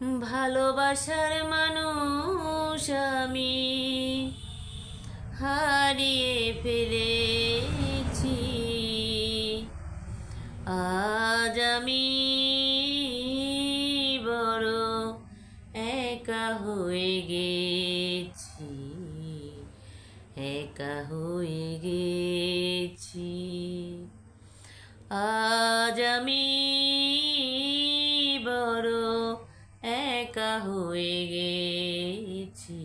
ভালোবাসার মানুষ আমি হারিয়ে ফেলেছি। আজ আমি বড় একা হয়ে গেছি, একা হয়ে গেছি। আজ আমি বড় একা হয়ে গেছি,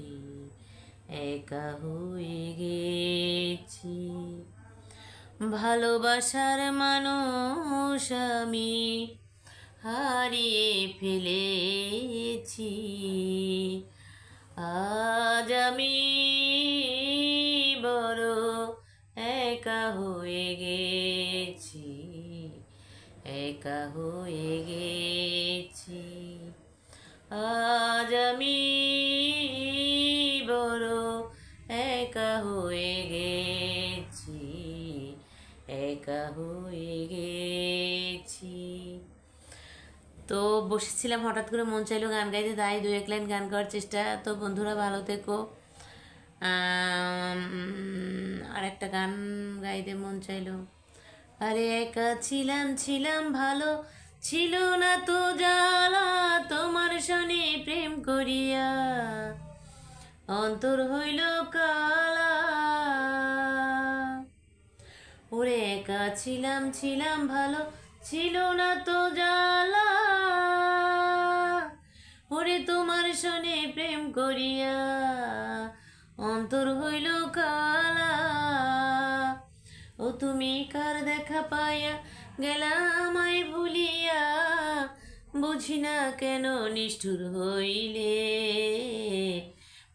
একা হয়ে গেছি। ভালোবাসার মানুষ আমি হারিয়ে ফেলেছি। আজ আমি বড় একা হয়ে গেছি, একা হয়ে গেছি। আজ আমি বড় একা হয়ে গেছি, একা হয়ে গেছি। তো বসেছিলাম, হঠাৎ করে মন চাইলো গান গাইতে, তাই দু এক লাইন গান গাওয়ার চেষ্টা। তো বন্ধুরা ভালো থেকো। আর একটা গান গাইতে মন চাইলো। আরে একা ছিলাম ছিলাম ভালো, ছিল না তো জ্বালা, তোমার সনে প্রেম করিয়া অন্তর হইল কালা। ওরে একা ছিলাম ছিলাম ভালো, ছিল না তো জ্বালা, ওরে তোমার সনে প্রেম করিয়া অন্তর হইল কালা। ও তুমি কার দেখা পাইয়া গেলা আমায় ভুলিয়া, বুঝি না কেন নিষ্ঠুর হইলে,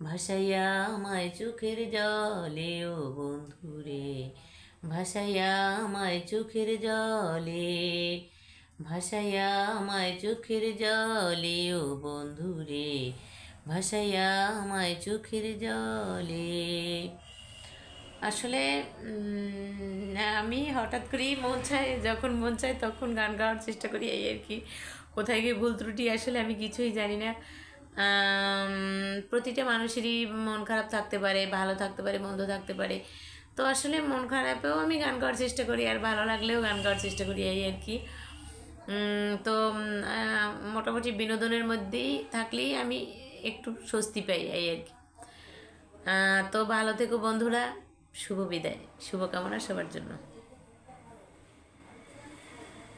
ভাসাইয়া আমায় চোখের জলে ও বন্ধুরে, ভাসাইয়া আমায় চোখের জলে, ভাসাইয়া আমায় চোখের জলে ও বন্ধুরে, ভাসাইয়া আমায় চোখের জলে। আসলে আমি হঠাৎ করেই মন চায়, যখন মন চায় তখন গান গাওয়ার চেষ্টা করি, এই আর কি। কোথায় গিয়ে ভুল ত্রুটি আসলে আমি কিছুই জানি না। প্রতিটা মানুষেরই মন খারাপ থাকতে পারে, ভালো থাকতে পারে, মন্দ থাকতে পারে। তো আসলে মন খারাপেও আমি গান গাওয়ার চেষ্টা করি, আর ভালো লাগলেও গান গাওয়ার চেষ্টা করি, এই আর কি। তো মোটামুটি বিনোদনের মধ্যেই থাকলেই আমি একটু স্বস্তি পাই, এই আর কি। তো ভালো থেকো বন্ধুরা, শুভ বিদায়, শুভকামনা সবার জন্য।